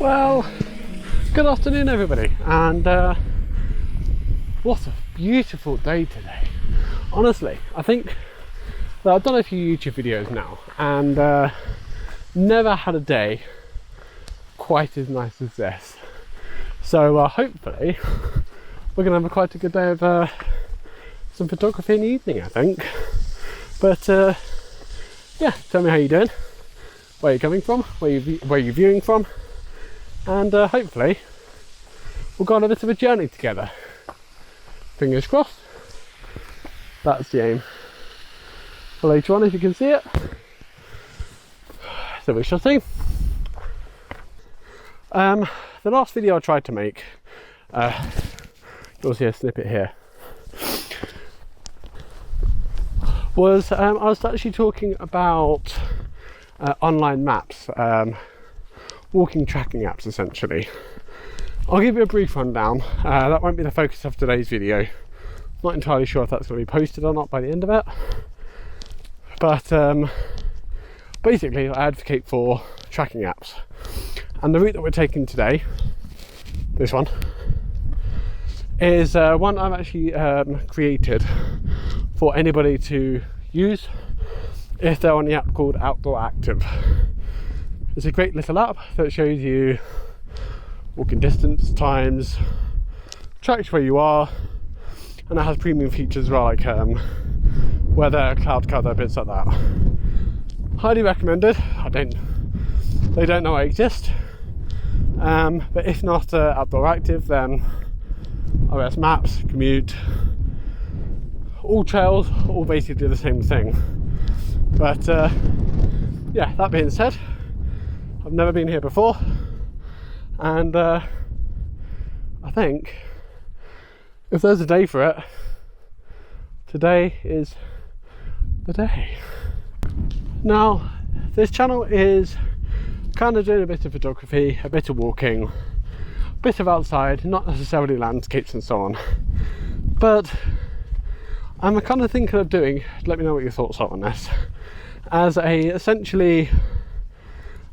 Well, good afternoon everybody, and what a beautiful day today. Honestly, I think that I've done a few YouTube videos now and never had a day quite as nice as this. So hopefully we're going to have quite a good day of some photography in the evening, I think. But yeah, tell me how you're doing, where you're coming from, where you're viewing from, and hopefully we'll go on a bit of a journey together. Fingers crossed. That's the aim for later on, if you can see it. So we shall see. The last video I tried to make, you'll see a snippet here, was I was actually talking about online maps, walking tracking apps essentially. I'll give you a brief rundown. That won't be the focus of today's video. Not entirely sure if that's going to be posted or not by the end of it, but basically I advocate for tracking apps, and the route that we're taking today, this one, is one I've actually created for anybody to use if they're on the app called Outdoor Active. It's a great little app that shows you walking distance, times, tracks where you are, and it has premium features as well, like weather, cloud cover, bits like that. Highly recommended. They don't know I exist, but if not Outdoor Active, then OS Maps, Commute, all trails, all basically the same thing. But yeah, that being said, I've never been here before, and I think if there's a day for it, today is the day. Now, this channel is kind of doing a bit of photography, a bit of walking, a bit of outside, not necessarily landscapes and so on, but I'm kind of thinking of doing, let me know what your thoughts are on this, as essentially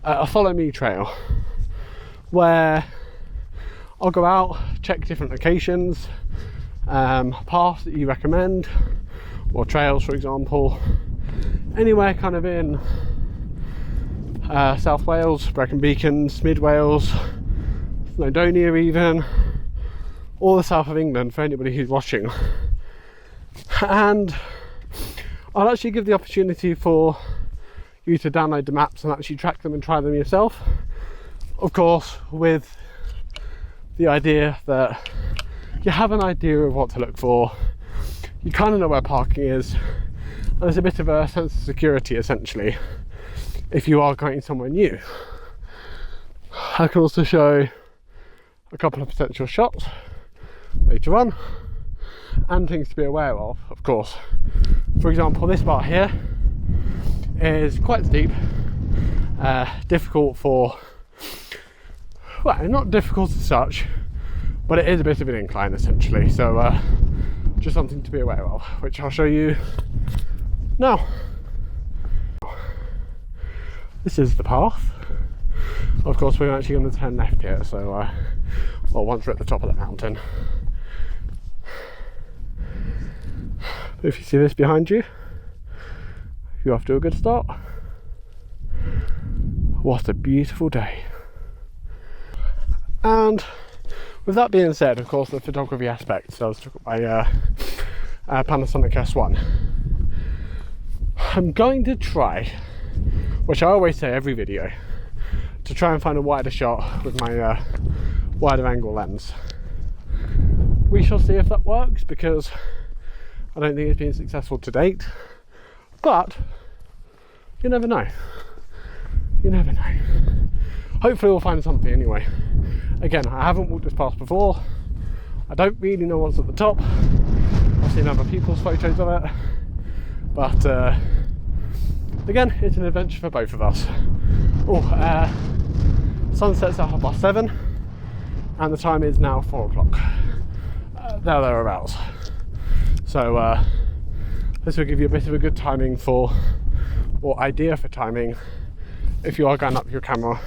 a follow me trail, where I'll go out, check different locations, paths that you recommend, or trails for example, anywhere kind of in South Wales, Brecon Beacons, Mid Wales, Snowdonia even, or the south of England for anybody who's watching. And I'll actually give the opportunity for you to download the maps and actually track them and try them yourself, of course with the idea that you have an idea of what to look for, you kind of know where parking is, and there's a bit of a sense of security essentially if you are going somewhere new. I can also show a couple of potential shots later on and things to be aware of course. For example, this part here is quite steep, difficult for, well, not difficult as such, but it is a bit of an incline essentially, so just something to be aware of, which I'll show you now. This is the path. Of course we're actually going to turn left here, so well, once we're at the top of the mountain. If you see this behind you, you're off to a good start. What a beautiful day. And with that being said, of course the photography aspect, so I was talking about my Panasonic S1. I'm going to try, which I always say every video, to try and find a wider shot with my wider angle lens. We shall see if that works, because I don't think it's been successful to date, but you never know. You never know. Hopefully we'll find something anyway. Again, I haven't walked this path before. I don't really know what's at the top. I've seen other people's photos of it, but again, it's an adventure for both of us. Sunset's at 7:30 and the time is now 4 o'clock. Thereabouts. So this will give you a bit of a good timing for, or idea for timing, if you are going up your camera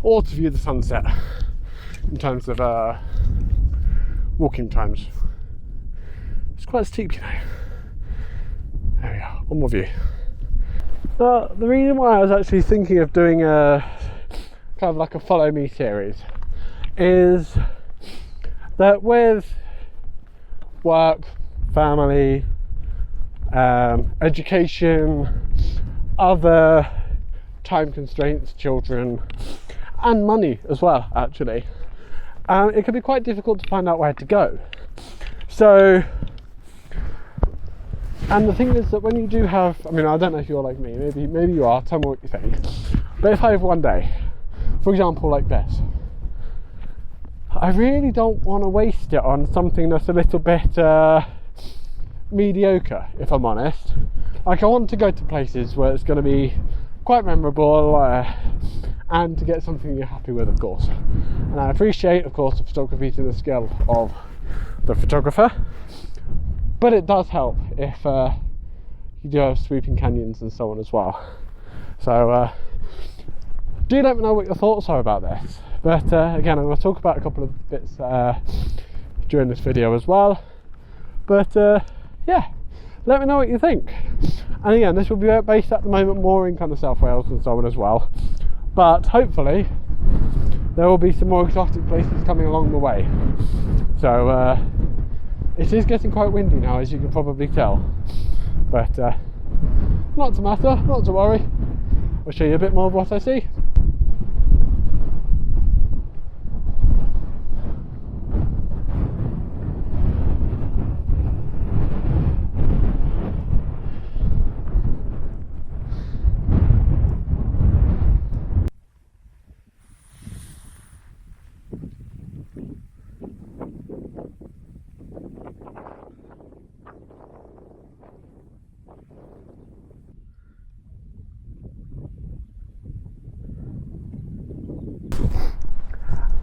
or to view the sunset in terms of walking times. It's quite steep, you know. There we are, one more view. Now, the reason why I was actually thinking of doing a kind of like a follow me series is that with work, family, education, other time constraints, children, and money as well, actually, it can be quite difficult to find out where to go. So, and the thing is that when you do have, I mean, I don't know if you're like me, maybe you are, tell me what you think, but if I have one day, for example, like this, I really don't want to waste it on something that's a little bit mediocre, if I'm honest. Like, I want to go to places where it's going to be quite memorable and to get something you're happy with, of course. And I appreciate, of course, the photography to the skill of the photographer, but it does help if you do have sweeping canyons and so on as well. So do let me know what your thoughts are about this. But again, I'm going to talk about a couple of bits during this video as well. But yeah, let me know what you think. And again, this will be based at the moment more in kind of South Wales and so on as well. But hopefully there will be some more exotic places coming along the way. So it is getting quite windy now, as you can probably tell. But not to matter, not to worry. I'll show you a bit more of what I see.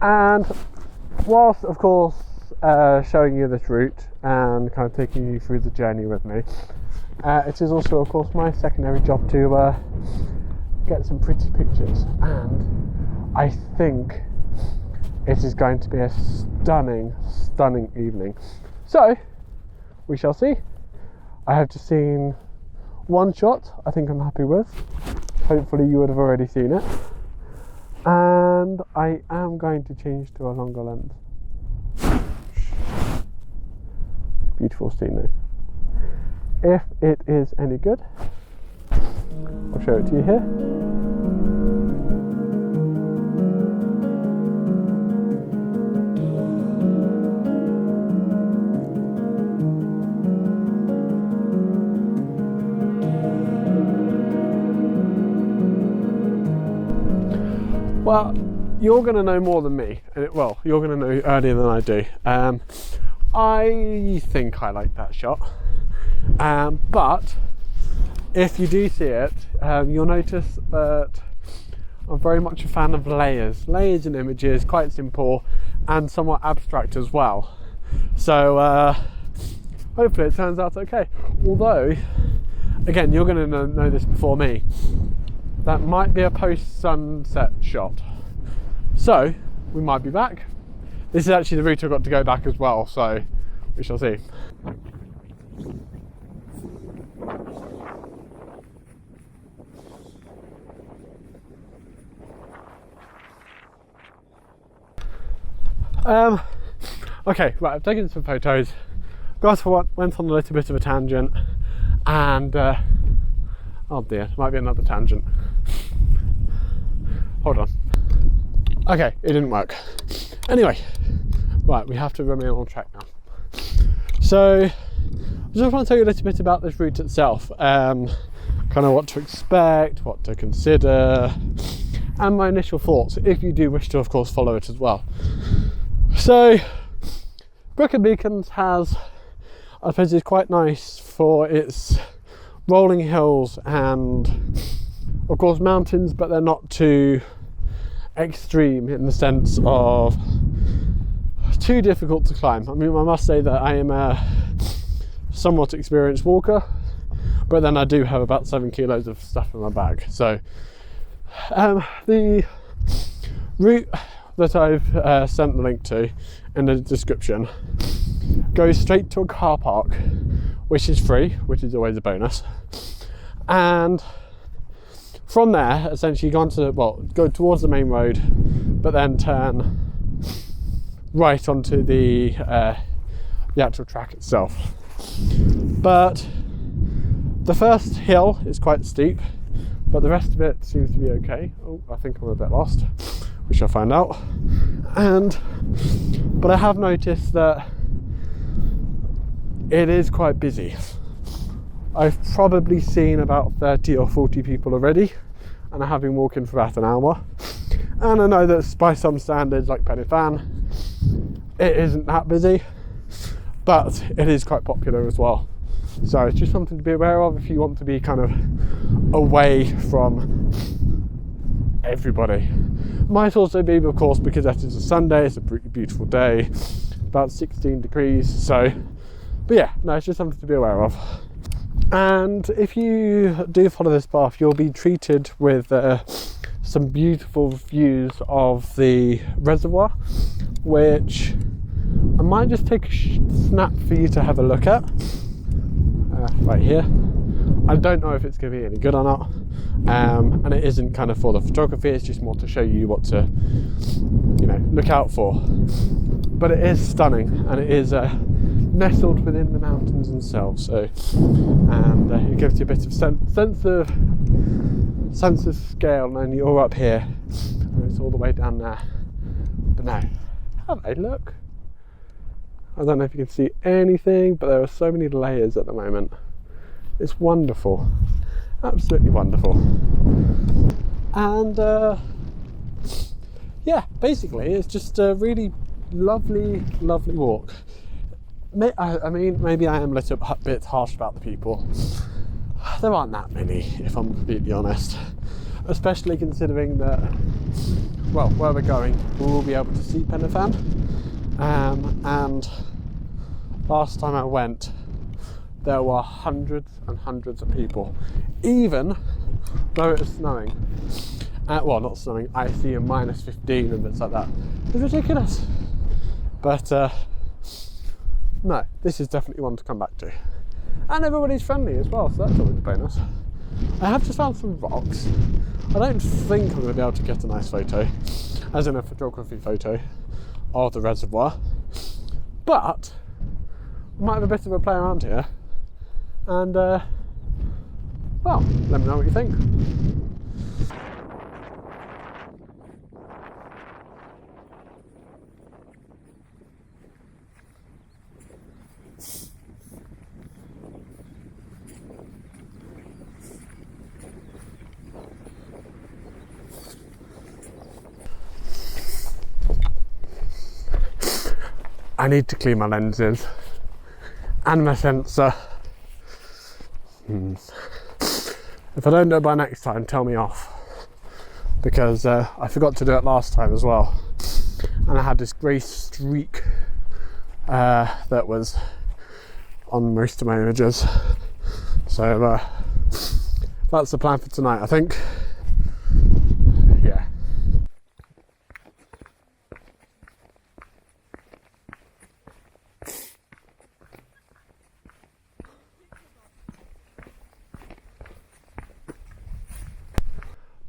And whilst, of course, showing you this route and kind of taking you through the journey with me, it is also, of course, my secondary job to get some pretty pictures. And I think it is going to be a stunning, stunning evening. So, we shall see. I have just seen one shot I think I'm happy with. Hopefully you would have already seen it. And I am going to change to a longer lens. Beautiful scenery. If it is any good, I'll show it to you here. Well, you're going to know more than me. Well, you're going to know earlier than I do. I think I like that shot. But if you do see it, you'll notice that I'm very much a fan of layers. Layers in images, quite simple and somewhat abstract as well. So hopefully it turns out okay. Although, again, you're going to know this before me. That might be a post-sunset shot. So, we might be back. This is actually the route I've got to go back as well, so we shall see. Okay, right, I've taken some photos. Went on a little bit of a tangent, and oh dear, might be another tangent. Hold on. Okay, it didn't work. Anyway, right, we have to remain on track now. So, I just want to tell you a little bit about this route itself. Kind of what to expect, what to consider, and my initial thoughts, if you do wish to, of course, follow it as well. So, Brecon Beacons has, I suppose, it's quite nice for its rolling hills and, of course, mountains, but they're not too extreme in the sense of too difficult to climb. I mean, I must say that I am a somewhat experienced walker, but then I do have about 7 kilos of stuff in my bag. So the route that I've sent the link to in the description goes straight to a car park, which is free, which is always a bonus. And from there, essentially go towards the main road, but then turn right onto the actual track itself. But the first hill is quite steep, but the rest of it seems to be okay. Oh, I think I'm a bit lost. We shall find out. But I have noticed that it is quite busy. I've probably seen about 30 or 40 people already, and I have been walking for about an hour. And I know that by some standards, like Pen y Fan, it isn't that busy, but it is quite popular as well. So it's just something to be aware of if you want to be kind of away from everybody. Might also be, of course, because that is a Sunday, it's a pretty beautiful day, about 16 degrees. So, but yeah, no, it's just something to be aware of. And if you do follow this path, you'll be treated with some beautiful views of the reservoir, which I might just take a snap for you to have a look at right here. I don't know if it's going to be any good or not, and it isn't kind of for the photography, it's just more to show you what to, you know, look out for. But it is stunning, and it is nestled within the mountains themselves, so it gives you a bit of sense of scale. And then you're up here, and it's all the way down there. But now, have a look. I don't know if you can see anything, but there are so many layers at the moment. It's wonderful, absolutely wonderful. And yeah, basically it's just a really lovely walk. I mean, maybe I am a little bit harsh about the people. There aren't that many, if I'm completely honest, especially considering that, well, where we're going, we will be able to see Pen y Fan. And last time I went, there were hundreds and hundreds of people, even though it was snowing. Well, not snowing, icy and minus 15 and bits like that. It's ridiculous. But no, this is definitely one to come back to. And everybody's friendly as well, so that's always a bonus. I have just found some rocks. I don't think I'm going to be able to get a nice photo, as in a photography photo, of the reservoir. But we might have a bit of a play around here. And, well, let me know what you think. I need to clean my lenses and my sensor. If I don't do it by next time, tell me off, because I forgot to do it last time as well, and I had this grey streak that was on most of my images. So that's the plan for tonight, I think. Yeah.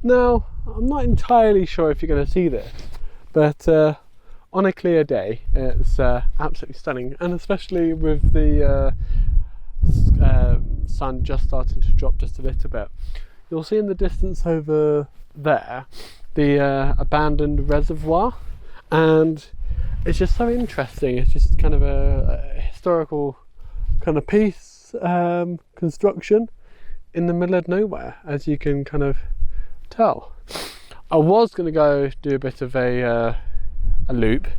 Now, I'm not entirely sure if you're going to see this, but on a clear day, it's absolutely stunning, and especially with the sun just starting to drop just a little bit. You'll see in the distance over there the abandoned reservoir, and it's just so interesting. It's just kind of a historical kind of piece, construction in the middle of nowhere, as you can kind of tell. I was going to go do a bit of a loop,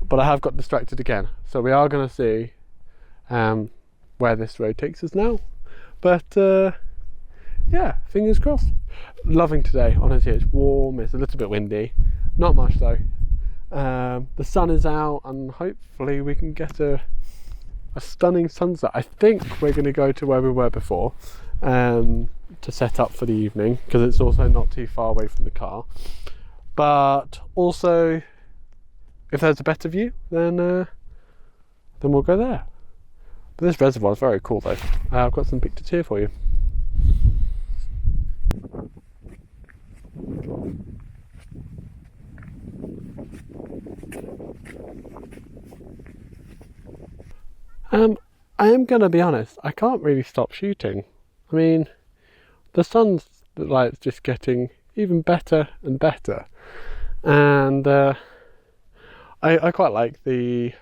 but I have got distracted again, so we are going to see where this road takes us now. But yeah, fingers crossed. Loving today, honestly. It's warm, it's a little bit windy, not much though. The sun is out, and hopefully we can get a stunning sunset. I think we're going to go to where we were before to set up for the evening, because it's also not too far away from the car. but also if there's a better view, then we'll go there. But this reservoir is very cool though. I've got some pictures here for you. I am going to be honest, I can't really stop shooting. I mean, the sun's light's just getting even better and better, and I quite like the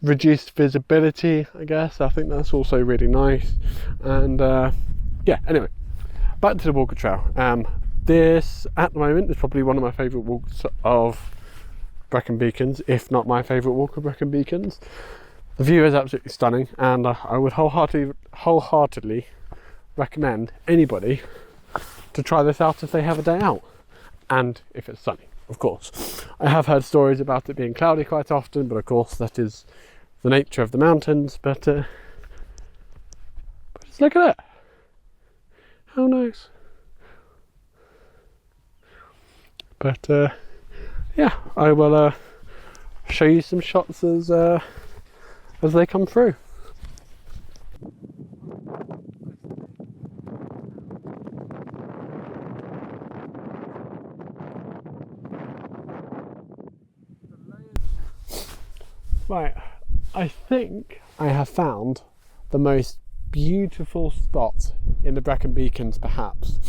reduced visibility, I guess. I think that's also really nice. And yeah, anyway, back to the Walker Trail. This at the moment is probably one of my favourite walks of Brecon Beacons, if not my favourite walk of Brecon Beacons. The view is absolutely stunning, and I would wholeheartedly recommend anybody to try this out if they have a day out, and if it's sunny, of course. I have heard stories about it being cloudy quite often, but of course that is the nature of the mountains. But just look at it, how nice. But yeah, I will show you some shots as they come through. Right, I think I have found the most beautiful spot in the Brecon Beacons, perhaps.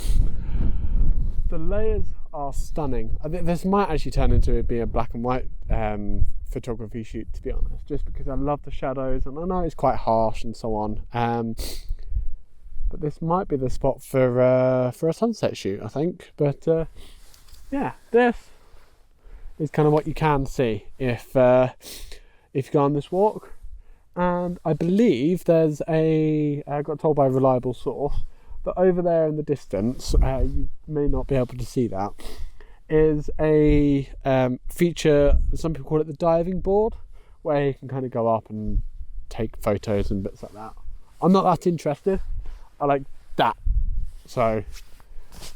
The layers are stunning. I think this might actually turn into being a black and white photography shoot, to be honest, just because I love the shadows, and I know it's quite harsh and so on. But this might be the spot for a sunset shoot, I think. But yeah, this is kind of what you can see if you go on this walk. And I believe there's I got told by a reliable source that over there in the distance, you may not be able to see that, is a feature, some people call it the diving board, where you can kind of go up and take photos and bits like that. I'm not that interested. I like that. So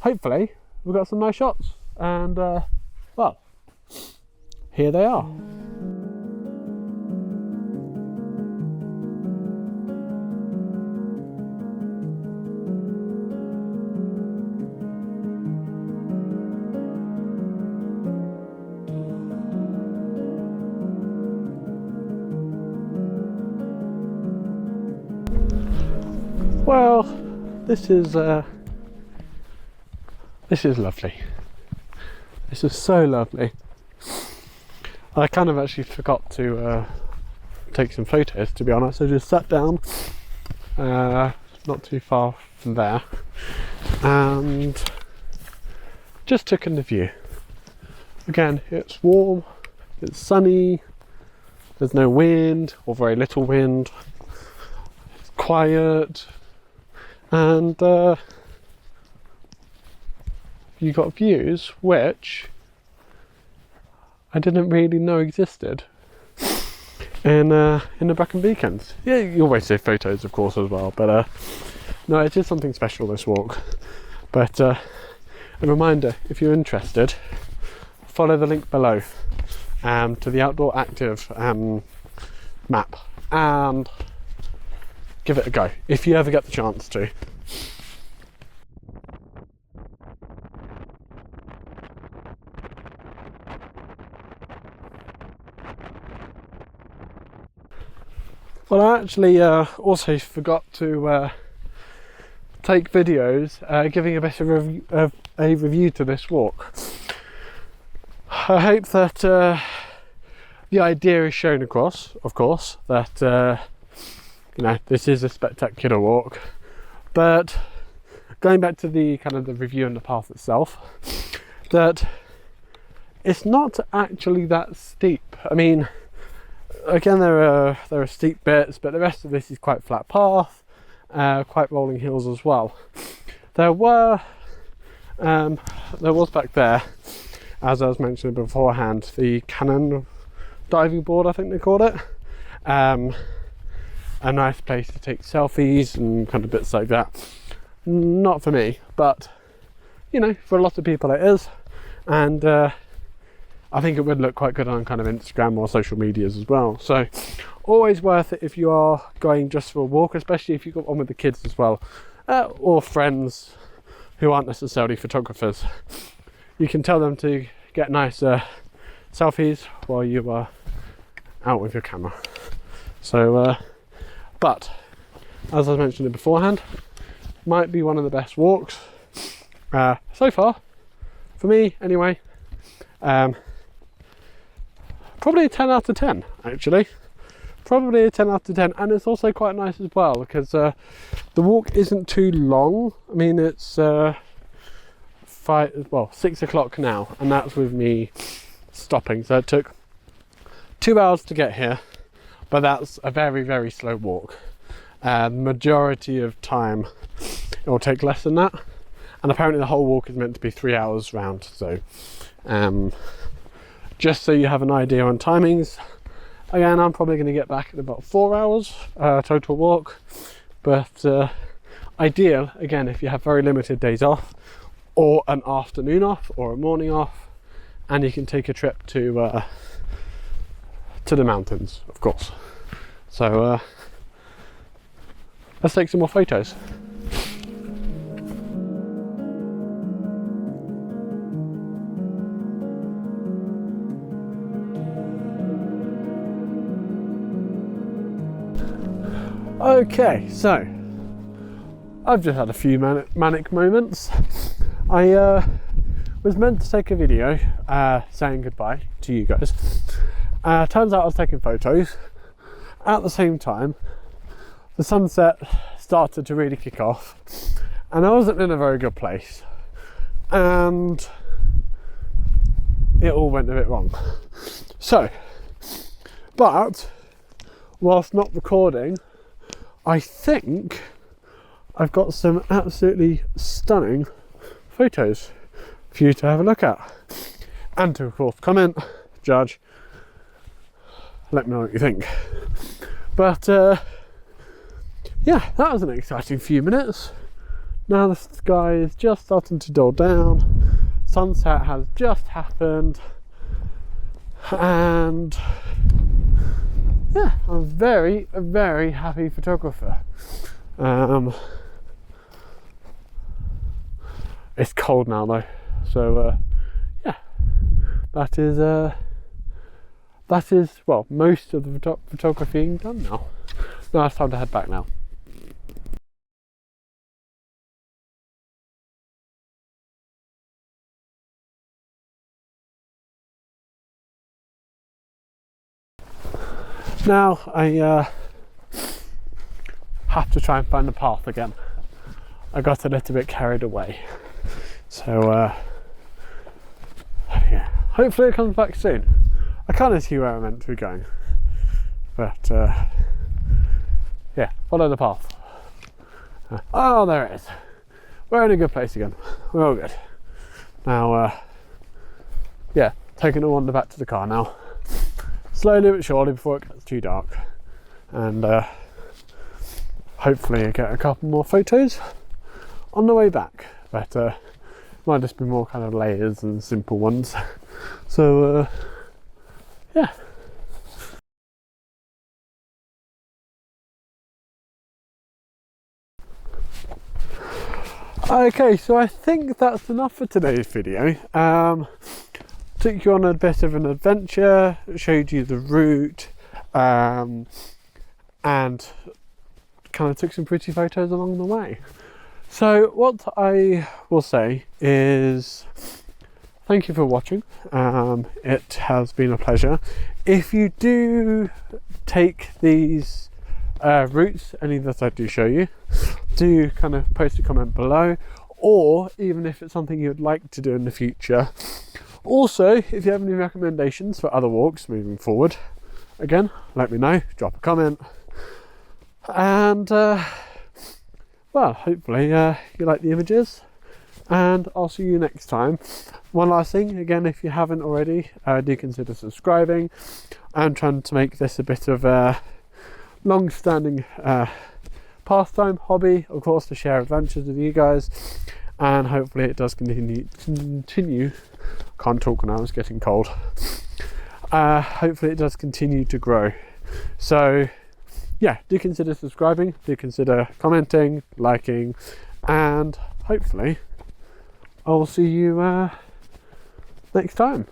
hopefully we've got some nice shots, and well, here they are. Well, this is lovely. This is so lovely. I kind of actually forgot to take some photos, to be honest. I just sat down, not too far from there, and just took in the view. Again, it's warm, it's sunny, there's no wind, or very little wind, it's quiet. And you got views which I didn't really know existed in the Brecon Beacons. Yeah, you always say photos, of course, as well, but no, it is something special, this walk. But a reminder, if you're interested, follow the link below to the Outdoor Active map, and give it a go if you ever get the chance to. Well, I actually also forgot to take videos giving a bit of a review to this walk. I hope that the idea is shown across, of course, that you know, this is a spectacular walk. But going back to the kind of the review and the path itself, that it's not actually that steep. I mean, again, there are steep bits, but the rest of this is quite flat path, quite rolling hills as well. There was back there, as I was mentioning beforehand, the Canon diving board, I think they called it. A nice place to take selfies and kind of bits like that. Not for me, but you know, for a lot of people it is. and I think it would look quite good on kind of Instagram or social medias as well. So always worth it if you are going just for a walk, especially if you've got one with the kids as well, or friends who aren't necessarily photographers. You can tell them to get nice selfies while you are out with your camera. So but as I mentioned beforehand, might be one of the best walks so far for me anyway. Probably a 10 out of 10 actually, probably a 10 out of 10. And it's also quite nice as well because the walk isn't too long. I mean, it's 6 o'clock now, and that's with me stopping, so it took 2 hours to get here, but that's a very, very slow walk. Majority of time it will take less than that, and apparently the whole walk is meant to be 3 hours round. So just so you have an idea on timings, again, I'm probably going to get back in about 4 hours total walk, but ideal again if you have very limited days off, or an afternoon off, or a morning off, and you can take a trip to the mountains, of course. So let's take some more photos. Okay, so I've just had a few manic moments. I was meant to take a video saying goodbye to you guys. Turns out I was taking photos. At the same time, the sunset started to really kick off, and I wasn't in a very good place, and it all went a bit wrong. So, but whilst not recording, I think I've got some absolutely stunning photos for you to have a look at, and to of course comment, judge, let me know what you think. But yeah, that was an exciting few minutes. Now the sky is just starting to dull down, sunset has just happened, and yeah, I'm a very, very happy photographer. It's cold now though, so yeah, that is well, most of the photography done now. Now it's time to head back now. Now I have to try and find the path again. I got a little bit carried away, so yeah, hopefully it comes back soon. I kind of see where I'm meant to be going, but yeah, follow the path. Oh, there it is. We're in a good place again. We're all good. Now, yeah, taking a wander back to the car now. Slowly but surely before it gets too dark. And hopefully I get a couple more photos on the way back. But might just be more kind of layers and simple ones. So, yeah. Okay, so I think that's enough for today's video. Took you on a bit of an adventure, showed you the route, and kind of took some pretty photos along the way. So what I will say is thank you for watching. It has been a pleasure. If you do take these routes, any that I do show you, do kind of post a comment below, or even if it's something you'd like to do in the future. Also, if you have any recommendations for other walks moving forward, again, let me know, drop a comment. And well, hopefully you like the images, and I'll see you next time. One last thing, again, if you haven't already, do consider subscribing. I'm trying to make this a bit of a long-standing pastime, hobby, of course, to share adventures with you guys. and hopefully it does continue. Can't talk now, it's getting cold. Hopefully it does continue to grow. So yeah, do consider subscribing, do consider commenting, liking, and hopefully I'll see you next time.